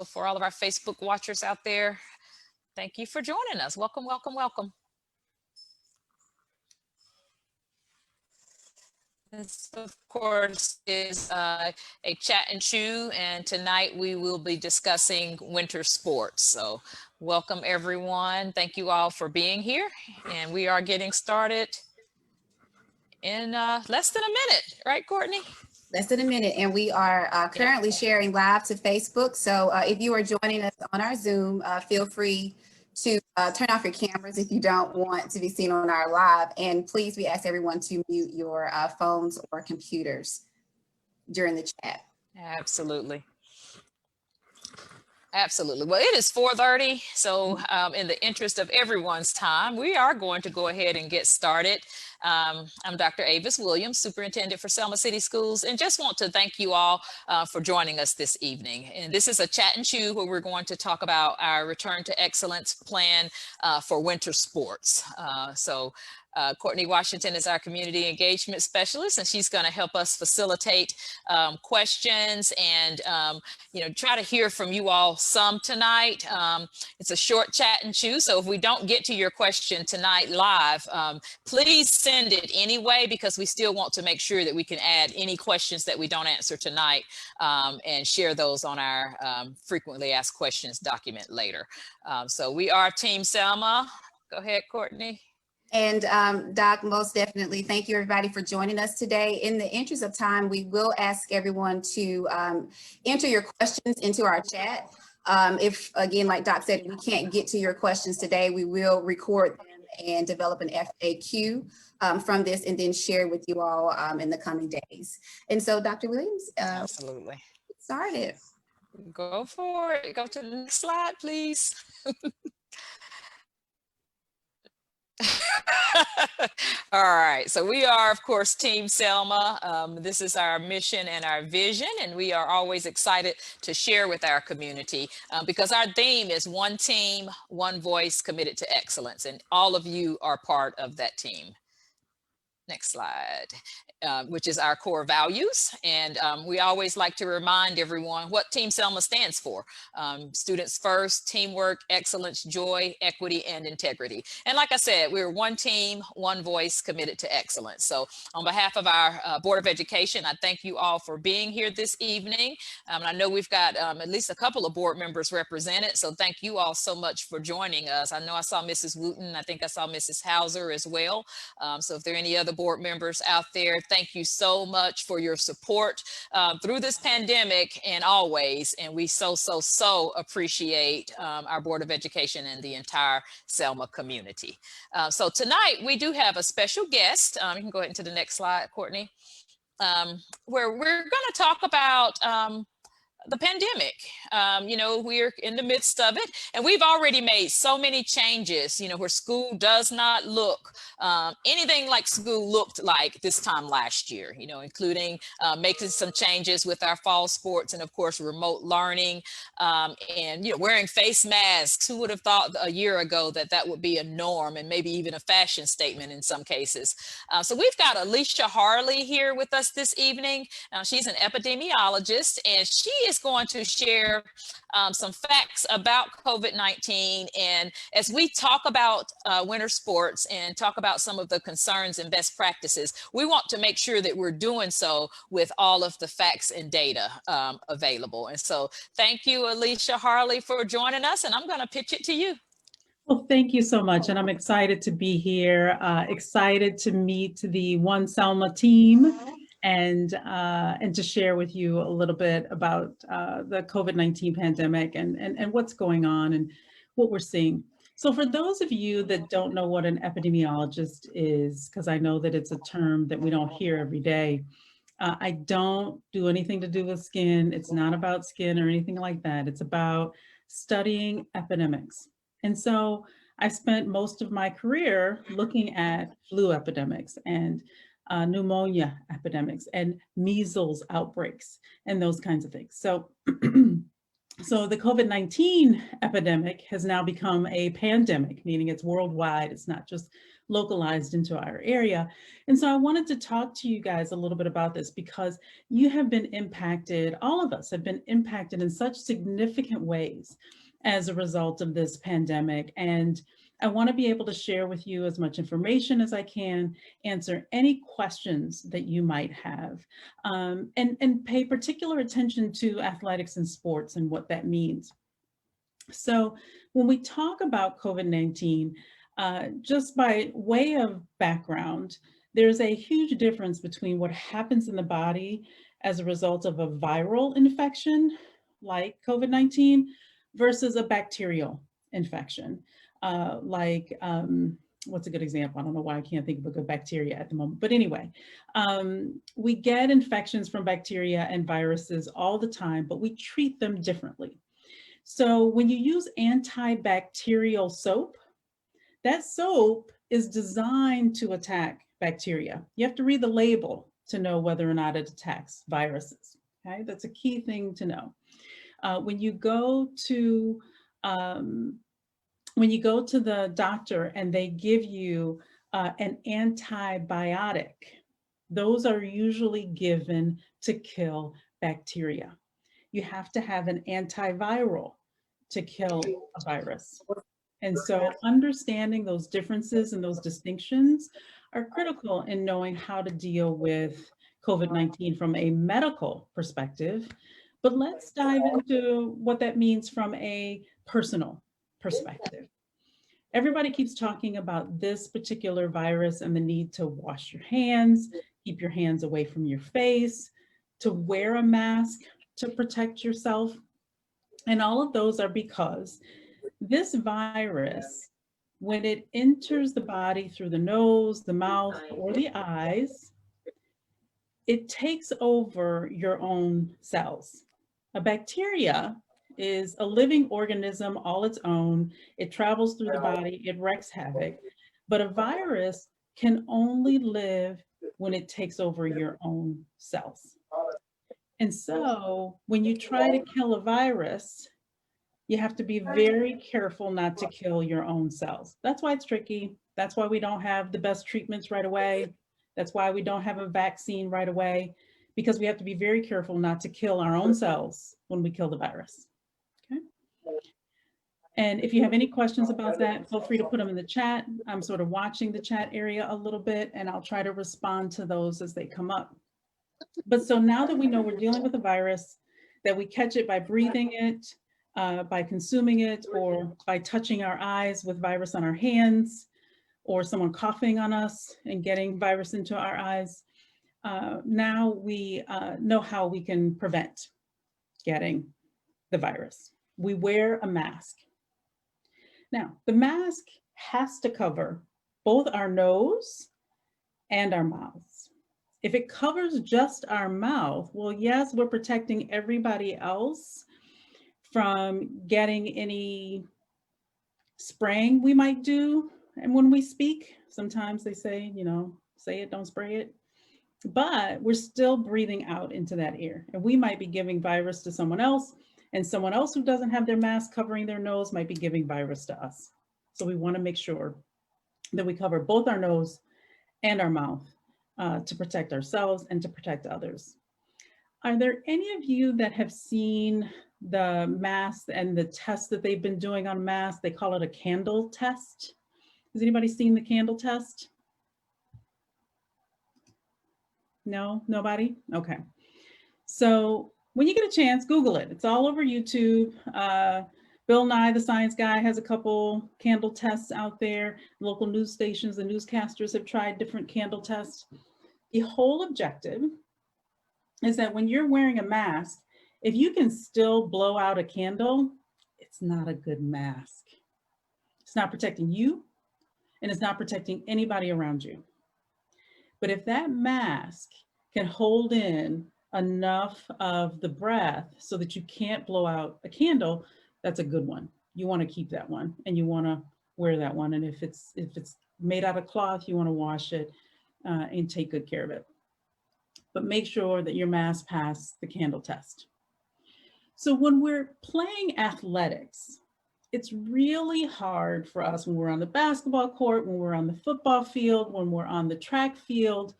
for all of our Facebook watchers out there, thank you for joining us. Welcome, welcome, welcome. This, of course, is a chat and chew, and tonight we will be discussing winter sports. So welcome, everyone. Thank you all for being here, and we are getting started in less than a minute, right, Courtney? Less than a minute, and we are currently sharing live to Facebook. So if you are joining us on our Zoom, feel free to turn off your cameras if you don't want to be seen on our live. And please, we ask everyone to mute your phones or computers during the chat. Absolutely. Absolutely. Well, it is 4:30, so in the interest of everyone's time, we are going to go ahead and get started. I'm Dr. Avis Williams, Superintendent for Selma City Schools, and just want to thank you all for joining us this evening. And this is a chat and chew where we're going to talk about our Return to Excellence plan for winter sports. Courtney Washington is our community engagement specialist, and she's going to help us facilitate questions and try to hear from you all some tonight. It's a short chat and chew, so if we don't get to your question tonight live, please send it anyway, because we still want to make sure that we can add any questions that we don't answer tonight and share those on our frequently asked questions document later. So we are Team Selma. Go ahead, Courtney. And Doc, most definitely, thank you everybody for joining us today. In the interest of time, we will ask everyone to enter your questions into our chat. If, again, like Doc said, we can't get to your questions today, we will record them and develop an FAQ from this and then share with you all in the coming days. And so, Dr. Williams, absolutely, get started. Go for it. Go to the next slide, please. All right, so we are, of course, Team Selma. This is our mission and our vision, and we are always excited to share with our community because our theme is one team, one voice, committed to excellence, and all of you are part of that team. Next slide. Which is our core values. And we always like to remind everyone what Team Selma stands for. Students first, teamwork, excellence, joy, equity, and integrity. And like I said, we're one team, one voice, committed to excellence. So on behalf of our Board of Education, I thank you all for being here this evening. I know we've got at least a couple of board members represented. So thank you all so much for joining us. I know I saw Mrs. Wooten. I think I saw Mrs. Hauser as well. So if there are any other board members out there, thank you so much for your support through this pandemic and always. And we so appreciate our Board of Education and the entire Selma community. So tonight we do have a special guest. You can go ahead into the next slide, Courtney, where we're going to talk about the pandemic. We're in the midst of it, and we've already made so many changes, where school does not look anything like school looked like this time last year, including making some changes with our fall sports and, of course, remote learning and, wearing face masks. Who would have thought a year ago that that would be a norm and maybe even a fashion statement in some cases? So we've got Alicia Harley here with us this evening. She's an epidemiologist, and she is going to share some facts about COVID-19. And as we talk about winter sports and talk about some of the concerns and best practices, we want to make sure that we're doing so with all of the facts and data available. And so thank you, Alicia Harley, for joining us, and I'm going to pitch it to you. Well, thank you so much. And I'm excited to be here, excited to meet the One Selma team and to share with you a little bit about the COVID-19 pandemic and what's going on and what we're seeing. So for those of you that don't know what an epidemiologist is, because I know that it's a term that we don't hear every day, I don't do anything to do with skin. It's not about skin or anything like that. It's about studying epidemics. And so I've spent most of my career looking at flu epidemics and pneumonia epidemics and measles outbreaks and those kinds of things. So So the COVID-19 epidemic has now become a pandemic, meaning it's worldwide. It's not just localized into our area. And so I wanted to talk to you guys a little bit about this because you have been impacted, all of us have been impacted in such significant ways as a result of this pandemic. And I want to be able to share with you as much information as I can, answer any questions that you might have, and pay particular attention to athletics and sports and what that means. So when we talk about COVID-19, just by way of background, there's a huge difference between what happens in the body as a result of a viral infection like COVID-19 versus a bacterial infection. What's a good example? I don't know why I can't think of a good bacteria at the moment. But anyway, we get infections from bacteria and viruses all the time, but we treat them differently. So when you use antibacterial soap, that soap is designed to attack bacteria. You have to read the label to know whether or not it attacks viruses. Okay, that's a key thing to know. When you go to the doctor and they give you an antibiotic, those are usually given to kill bacteria. You have to have an antiviral to kill a virus. And so understanding those differences and those distinctions are critical in knowing how to deal with COVID-19 from a medical perspective. But let's dive into what that means from a personal perspective. Everybody keeps talking about this particular virus and the need to wash your hands, keep your hands away from your face, to wear a mask to protect yourself. And all of those are because this virus, when it enters the body through the nose, the mouth, or the eyes, it takes over your own cells. A bacteria is a living organism all its own. It travels through the body, it wreaks havoc, but a virus can only live when it takes over your own cells. And so when you try to kill a virus, you have to be very careful not to kill your own cells. That's why it's tricky. That's why we don't have the best treatments right away. That's why we don't have a vaccine right away, because we have to be very careful not to kill our own cells when we kill the virus. Okay. And if you have any questions about that, feel free to put them in the chat. I'm sort of watching the chat area a little bit, and I'll try to respond to those as they come up. But so now that we know we're dealing with a virus, that we catch it by breathing it, by consuming it, or by touching our eyes with virus on our hands, or someone coughing on us and getting virus into our eyes, now we know how we can prevent getting the virus. We wear a mask. Now, the mask has to cover both our nose and our mouths. If it covers just our mouth, well, yes, we're protecting everybody else from getting any spraying we might do. And when we speak, sometimes they say, say it, don't spray it. But we're still breathing out into that air. And we might be giving virus to someone else, and someone else who doesn't have their mask covering their nose might be giving virus to us. So we want to make sure that we cover both our nose and our mouth to protect ourselves and to protect others. Are there any of you that have seen the mask and the test that they've been doing on masks? They call it a candle test. Has anybody seen the candle test? No, nobody? Okay. So when you get a chance, Google it. It's all over YouTube. Bill Nye, the science guy, has a couple candle tests out there. Local news stations, the newscasters have tried different candle tests. The whole objective is that when you're wearing a mask, if you can still blow out a candle, it's not a good mask. It's not protecting you, and it's not protecting anybody around you. But if that mask can hold in enough of the breath so that you can't blow out a candle, that's a good one. You want to keep that one, and you want to wear that one. And if it's made out of cloth, you want to wash it and take good care of it. But make sure that your mask passed the candle test. So when we're playing athletics, it's really hard for us when we're on the basketball court, when we're on the football field, when we're on the track field,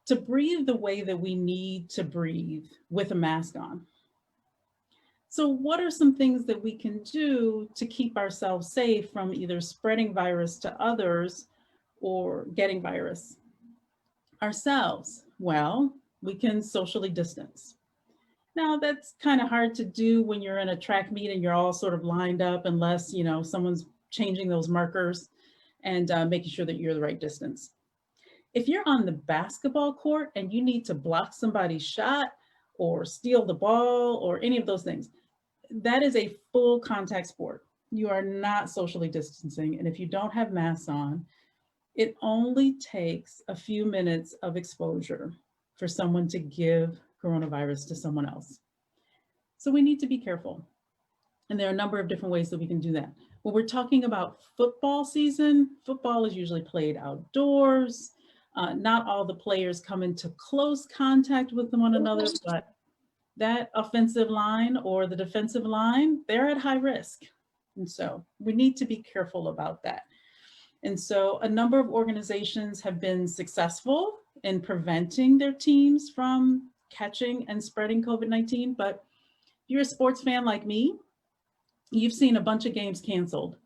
to breathe the way that we need to breathe with a mask on. So what are some things that we can do to keep ourselves safe from either spreading virus to others or getting virus ourselves? Well, we can socially distance. Now that's kind of hard to do when you're in a track meet and you're all sort of lined up unless, someone's changing those markers and making sure that you're the right distance. If you're on the basketball court and you need to block somebody's shot or steal the ball or any of those things, that is a full contact sport. You are not socially distancing. And if you don't have masks on, it only takes a few minutes of exposure for someone to give coronavirus to someone else. So we need to be careful. And there are a number of different ways that we can do that. When we're talking about football season, football is usually played outdoors. Not all the players come into close contact with one another, but that offensive line or the defensive line, they're at high risk. And so we need to be careful about that. And so a number of organizations have been successful in preventing their teams from catching and spreading COVID-19. But if you're a sports fan like me, you've seen a bunch of games canceled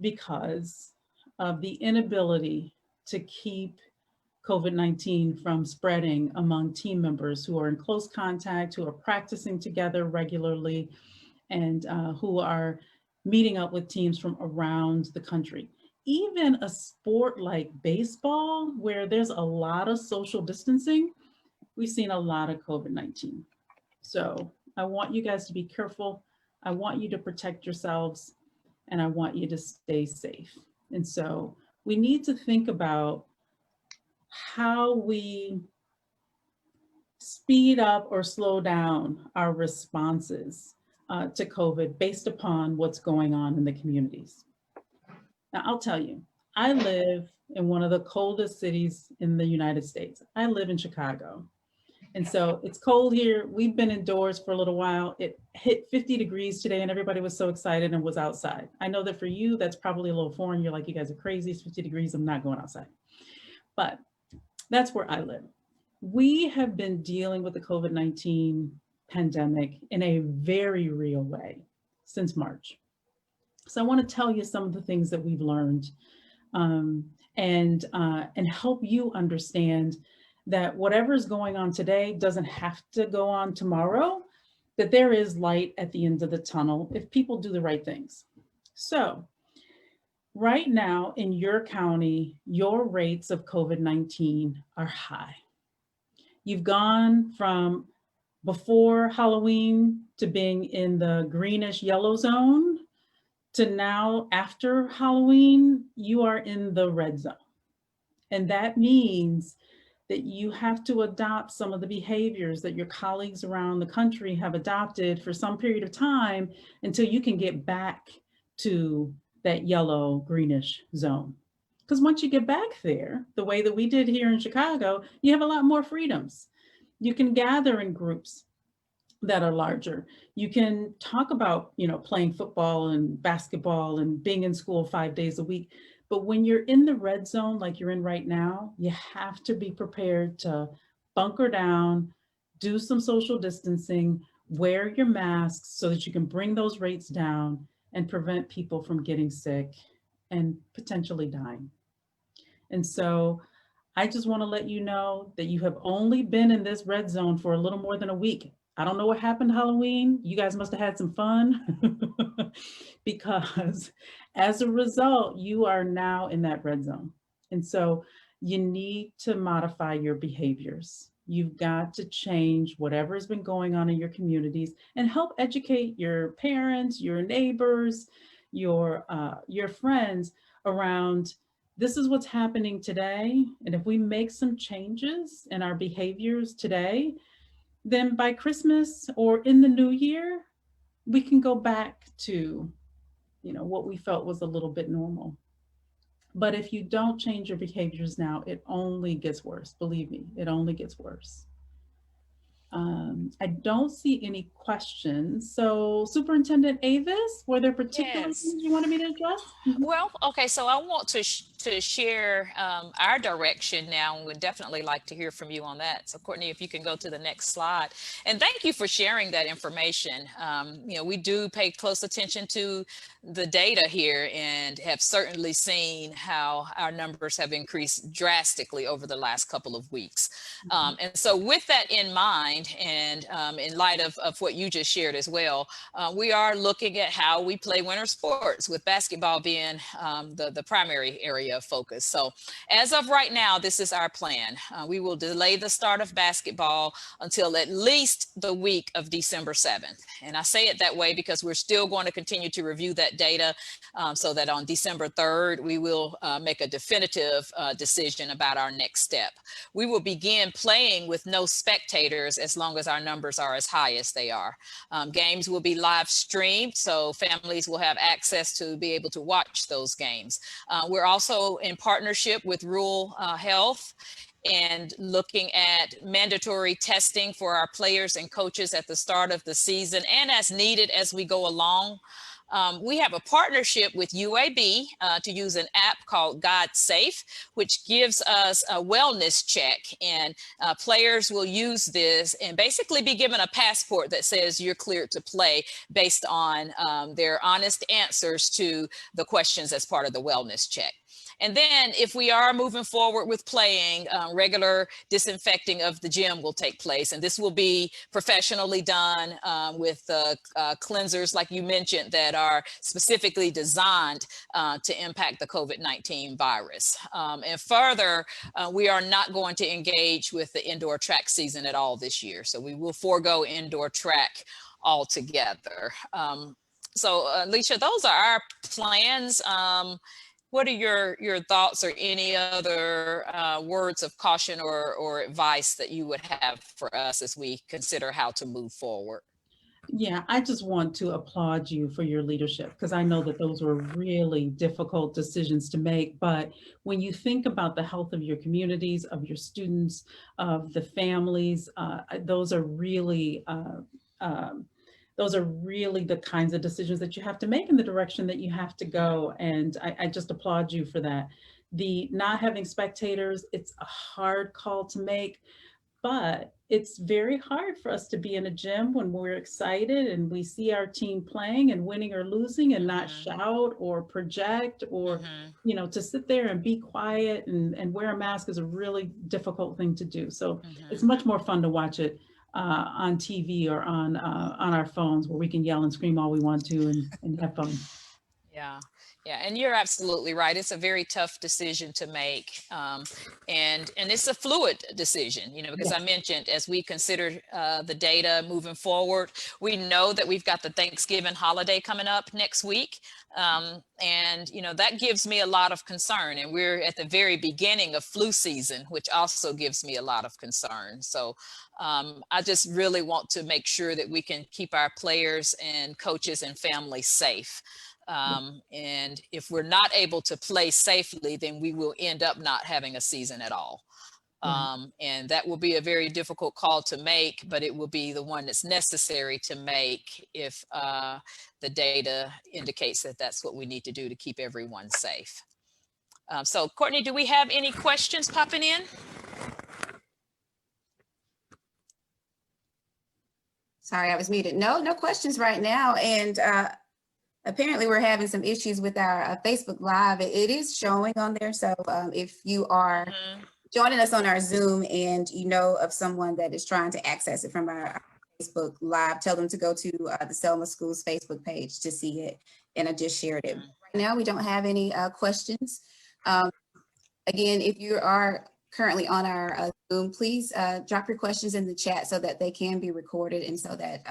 because of the inability to keep COVID-19 from spreading among team members who are in close contact, who are practicing together regularly, and who are meeting up with teams from around the country. Even a sport like baseball, where there's a lot of social distancing, we've seen a lot of COVID-19. So I want you guys to be careful. I want you to protect yourselves, and I want you to stay safe. And so we need to think about how we speed up or slow down our responses to COVID based upon what's going on in the communities. Now, I'll tell you, I live in one of the coldest cities in the United States. I live in Chicago. And so it's cold here. We've been indoors for a little while. It hit 50 degrees today and everybody was so excited and was outside. I know that for you, that's probably a little foreign. You're like, you guys are crazy. It's 50 degrees. I'm not going outside. But that's where I live. We have been dealing with the COVID-19 pandemic in a very real way since March. So I want to tell you some of the things that we've learned and help you understand that whatever is going on today doesn't have to go on tomorrow, that there is light at the end of the tunnel if people do the right things. So right now in your county, your rates of COVID-19 are high. You've gone from before Halloween to being in the greenish yellow zone to now after Halloween, you are in the red zone. And that means that you have to adopt some of the behaviors that your colleagues around the country have adopted for some period of time until you can get back to that yellow greenish zone. Because once you get back there, the way that we did here in Chicago, you have a lot more freedoms. You can gather in groups that are larger. You can talk about, playing football and basketball and being in school 5 days a week. But when you're in the red zone, like you're in right now, you have to be prepared to bunker down, do some social distancing, wear your masks so that you can bring those rates down and prevent people from getting sick and potentially dying. And so I just want to let you know that you have only been in this red zone for a little more than a week. I don't know what happened Halloween. You guys must have had some fun because as a result, you are now in that red zone. And so you need to modify your behaviors. You've got to change whatever has been going on in your communities and help educate your parents, your neighbors, your friends around this is what's happening today. And if we make some changes in our behaviors today, then by Christmas or in the new year, we can go back to, what we felt was a little bit normal. But if you don't change your behaviors now, it only gets worse. Believe me, it only gets worse. I don't see any questions. So Superintendent Avis, were there particular Yes. things you wanted me to address? Mhm. Well, okay, so I want to share our direction now, and would definitely like to hear from you on that. So, Courtney, if you can go to the next slide, and thank you for sharing that information. We do pay close attention to the data here, and have certainly seen how our numbers have increased drastically over the last couple of weeks. And so, with that in mind, and in light of what you just shared as well, we are looking at how we play winter sports, with basketball being the primary area of focus. So as of right now, this is our plan. We will delay the start of basketball until at least the week of December 7th. And I say it that way because we're still going to continue to review that data, so that on December 3rd, we will make a definitive decision about our next step. We will begin playing with no spectators as long as our numbers are as high as they are. Games will be live streamed, so families will have access to be able to watch those games. We're also in partnership with Rural Health, and looking at mandatory testing for our players and coaches at the start of the season, and as needed as we go along. We have a partnership with UAB to use an app called God Safe, which gives us a wellness check, and players will use this and basically be given a passport that says you're cleared to play based on their honest answers to the questions as part of the wellness check. And then if we are moving forward with playing, regular disinfecting of the gym will take place. And this will be professionally done with cleansers, like you mentioned, that are specifically designed to impact the COVID-19 virus. And further, we are not going to engage with the indoor track season at all this year. So we will forego indoor track altogether. So Alicia, those are our plans. What are your thoughts, or any other words of caution or advice that you would have for us as we consider how to move forward? Yeah, I just want to applaud you for your leadership, because I know that those were really difficult decisions to make. But when you think about the health of your communities, of your students, of the families, those are really um, those are really the kinds of decisions that you have to make in the direction that you have to go. And I just applaud you for that. The not having spectators, it's a hard call to make, but it's very hard for us to be in a gym when we're excited and we see our team playing and winning or losing, and not shout or project, or to sit there and be quiet and wear a mask is a really difficult thing to do. So it's much more fun to watch it on TV or on our phones, where we can yell and scream all we want to and have fun. Yeah. Yeah, and you're absolutely right. It's a very tough decision to make, and it's a fluid decision, because I mentioned, as we consider the data moving forward, we know that we've got the Thanksgiving holiday coming up next week, and that gives me a lot of concern. And we're at the very beginning of flu season, which also gives me a lot of concern. So I just really want to make sure that we can keep our players and coaches and families safe. And if we're not able to play safely, then we will end up not having a season at all. And that will be a very difficult call to make, but it will be the one that's necessary to make if the data indicates that that's what we need to do to keep everyone safe. So Courtney, do we have any questions popping in? Sorry, I was muted. No questions right now. And apparently we're having some issues with our Facebook Live. It is showing on there. So if you are joining us on our Zoom and you know of someone that is trying to access it from our Facebook Live, tell them to go to the Selma Schools Facebook page to see it. And I just shared it. Right now, we don't have any questions. Again, if you are currently on our Zoom, please drop your questions in the chat so that they can be recorded, and so that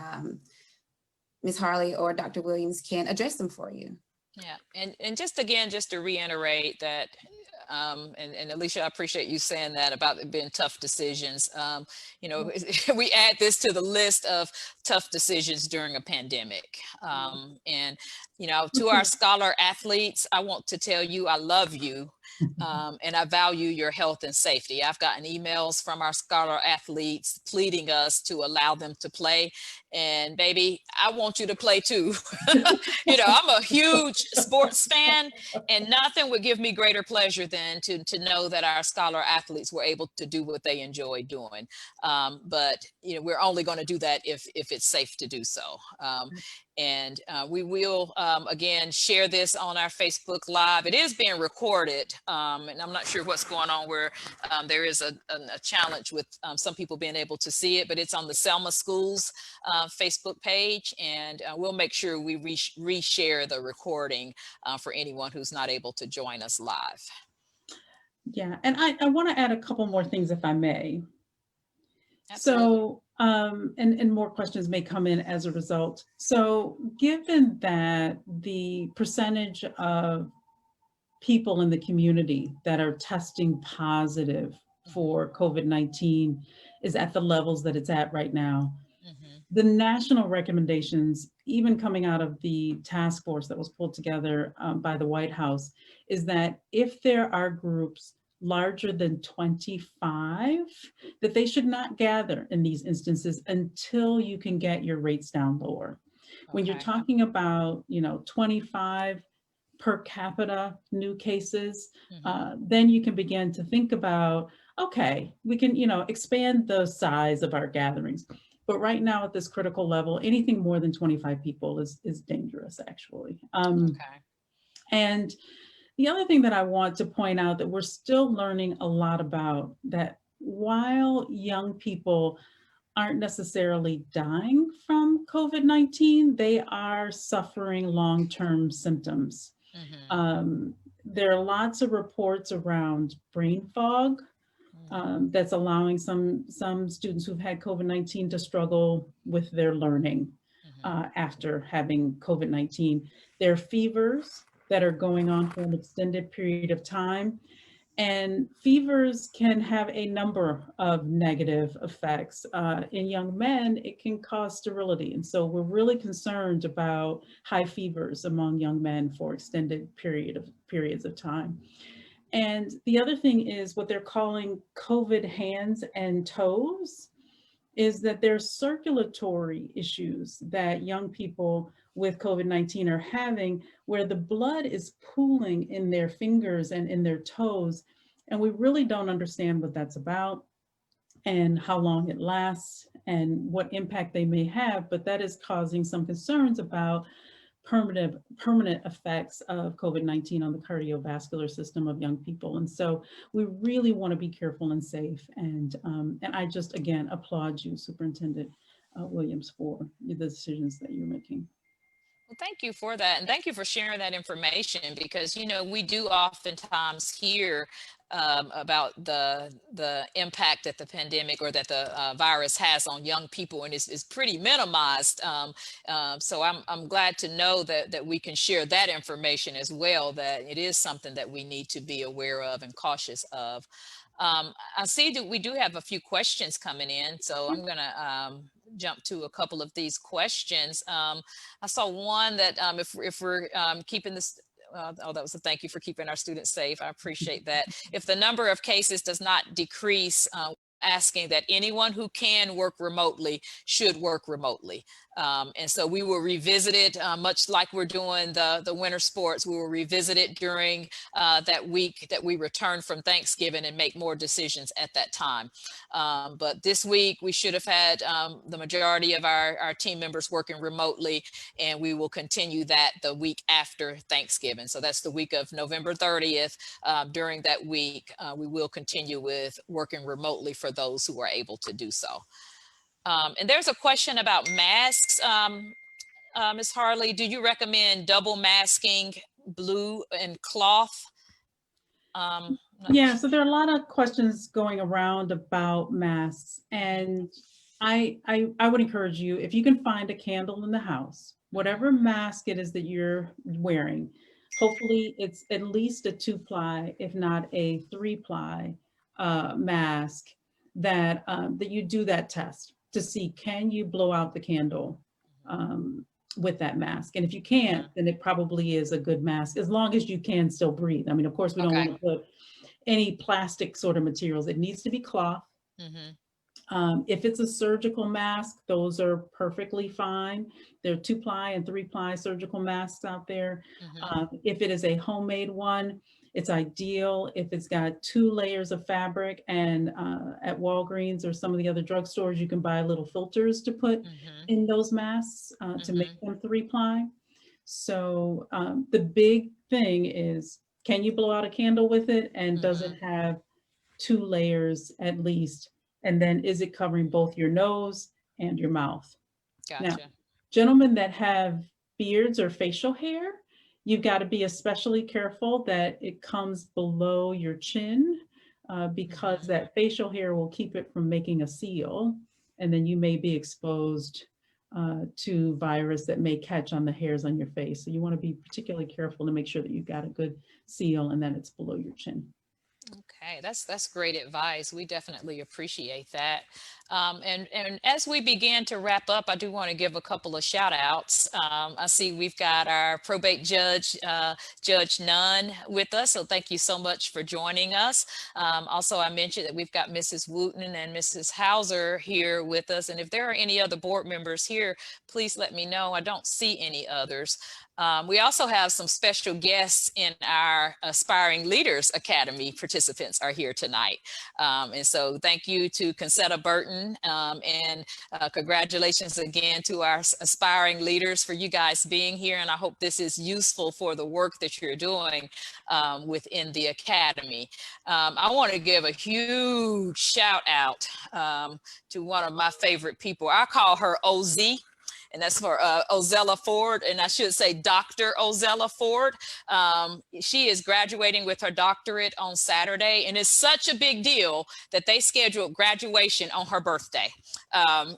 Ms. Harley or Dr. Williams can address them for you. Yeah, and just to reiterate that, and Alicia, I appreciate you saying that about it being tough decisions. We add this to the list of tough decisions during a pandemic. And to our scholar athletes, I want to tell you, I love you. and I value your health and safety. I've gotten emails from our scholar athletes pleading us to allow them to play. And baby, I want you to play too. I'm a huge sports fan, and nothing would give me greater pleasure than to know that our scholar athletes were able to do what they enjoy doing. But we're only going to do that if it's safe to do so. And we will, again, share this on our Facebook Live. It is being recorded, and I'm not sure what's going on where there is a challenge with some people being able to see it, but it's on the Selma Schools Facebook page, and we'll make sure we reshare the recording for anyone who's not able to join us live. Yeah, and I want to add a couple more things if I may. Absolutely. So, and more questions may come in as a result. So given that the percentage of people in the community that are testing positive for COVID-19 is at the levels that it's at right now, the national recommendations, even coming out of the task force that was pulled together by the White House, is that if there are groups larger than 25, that they should not gather in these instances until you can get your rates down lower. When you're talking about, 25 per capita new cases, then you can begin to think about, okay, we can, expand the size of our gatherings. But right now at this critical level, anything more than 25 people is dangerous, actually. And the other thing that I want to point out that we're still learning a lot about, that while young people aren't necessarily dying from COVID-19, they are suffering long-term symptoms. There are lots of reports around brain fog that's allowing some students who've had COVID-19 to struggle with their learning after having COVID-19. There are fevers that are going on for an extended period of time. And fevers can have a number of negative effects. In young men, it can cause sterility. And so we're really concerned about high fevers among young men for extended periods of time. And the other thing is what they're calling COVID hands and toes, is that there's circulatory issues that young people with COVID-19 are having, where the blood is pooling in their fingers and in their toes. And we really don't understand what that's about and how long it lasts and what impact they may have, but that is causing some concerns about permanent effects of COVID-19 on the cardiovascular system of young people. And so we really want to be careful and safe. And I just, again, applaud you, Superintendent Williams, for the decisions that you're making. Well, thank you for that. And thank you for sharing that information, because, we do oftentimes hear about the impact that the pandemic or that the virus has on young people, and is pretty minimized. So I'm glad to know that we can share that information as well, that it is something that we need to be aware of and cautious of. I see that we do have a few questions coming in, so I'm going to jump to a couple of these questions. I saw one that if we're keeping this, that was a thank you for keeping our students safe. I appreciate that. If the number of cases does not decrease, asking that anyone who can work remotely should work remotely. And so we will revisit it, much like we're doing the winter sports. We will revisit it during that week that we return from Thanksgiving and make more decisions at that time. But this week we should have had the majority of our team members working remotely, and we will continue that the week after Thanksgiving. So that's the week of November 30th. During that week, we will continue with working remotely for those who are able to do so. And there's a question about masks. Ms. Harley, do you recommend double masking, blue and cloth? Yeah, so there are a lot of questions going around about masks, and I would encourage you, if you can find a candle in the house, whatever mask it is that you're wearing, hopefully it's at least a 2-ply, if not a 3-ply mask, that you do that test to see, can you blow out the candle with that mask. And if you can't, then it probably is a good mask, as long as you can still breathe. I mean, of course, we don't Okay. want to put any plastic sort of materials. It needs to be cloth. If it's a surgical mask, those are perfectly fine. There are 2-ply and 3-ply surgical masks out there. If it is a homemade one, it's ideal if it's got 2 layers of fabric, and at Walgreens or some of the other drugstores, you can buy little filters to put in those masks to make them 3-ply. So the big thing is, can you blow out a candle with it? And does it have 2 layers at least? And then is it covering both your nose and your mouth? Gotcha. Now, gentlemen that have beards or facial hair, you've got to be especially careful that it comes below your chin, because that facial hair will keep it from making a seal. And then you may be exposed to virus that may catch on the hairs on your face. So you want to be particularly careful to make sure that you've got a good seal and that it's below your chin. Okay, that's great advice. We definitely appreciate that. And as we begin to wrap up, I do want to give a couple of shout outs. I see we've got our probate judge, Judge Nunn, with us. So thank you so much for joining us. Also, I mentioned that we've got Mrs. Wooten and Mrs. Hauser here with us. And if there are any other board members here, please let me know. I don't see any others. We also have some special guests in our Aspiring Leaders Academy. Participants are here tonight. And so thank you to Concetta Burton, and congratulations again to our aspiring leaders for you guys being here. And I hope this is useful for the work that you're doing within the Academy. I want to give a huge shout out to one of my favorite people. I call her OZ. And that's for Ozella Ford, and I should say Dr. Ozella Ford. She is graduating with her doctorate on Saturday, and it's such a big deal that they scheduled graduation on her birthday,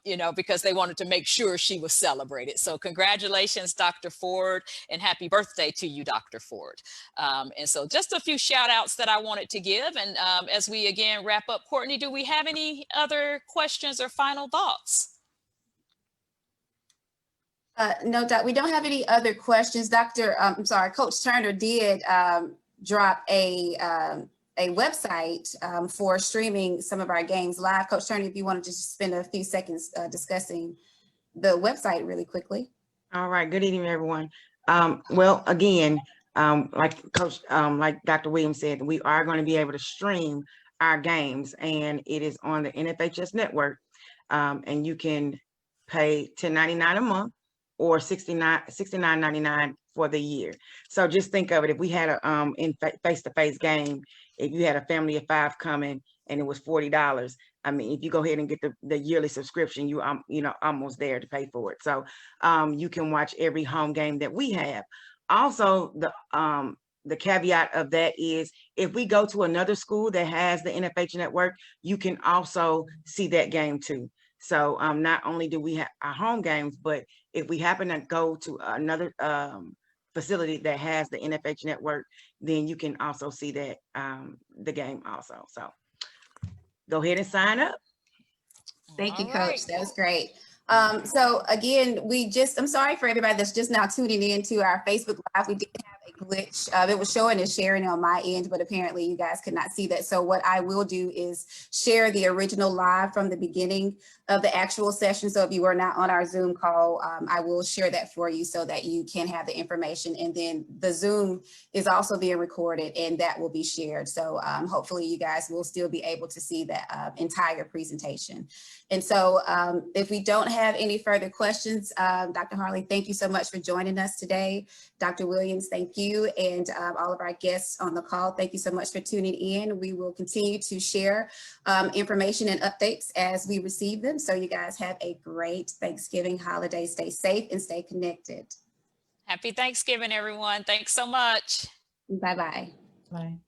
you know, because they wanted to make sure she was celebrated. So congratulations, Dr. Ford, and happy birthday to you, Dr. Ford. And so just a few shout outs that I wanted to give. And as we again wrap up, Courtney, do we have any other questions or final thoughts? No, Doc, we don't have any other questions. I'm sorry, Coach Turner did drop a website for streaming some of our games live. Coach Turner, if you want to just spend a few seconds discussing the website really quickly. All right. Good evening, everyone. Well, again, like Dr. Williams said, we are going to be able to stream our games, and it is on the NFHS network, and you can pay $10.99 a month or $69.99 for the year. So just think of it. If we had a face-to-face game, if you had a family of 5 coming and it was $40, I mean, if you go ahead and get the yearly subscription, you know, almost there to pay for it. So you can watch every home game that we have. Also, the caveat of that is if we go to another school that has the NFH network, you can also see that game too. So not only do we have our home games, but if we happen to go to another facility that has the NFH network, then you can also see that the game also. So go ahead and sign up. Thank you, All Coach. right. That was great. So again, I'm sorry for everybody that's just now tuning in to our Facebook Live. We did have a glitch. It was showing and sharing on my end, but apparently you guys could not see that. So what I will do is share the original live from the beginning of the actual session. So if you were not on our Zoom call, I will share that for you so that you can have the information. And then the Zoom is also being recorded and that will be shared. So hopefully you guys will still be able to see that entire presentation. And so if we don't have any further questions, Dr. Harley, thank you so much for joining us today. Dr. Williams, thank you. And all of our guests on the call, thank you so much for tuning in. We will continue to share information and updates as we receive them. So you guys have a great Thanksgiving holiday. Stay safe and stay connected. Happy Thanksgiving, everyone. Thanks so much. Bye-bye. Bye.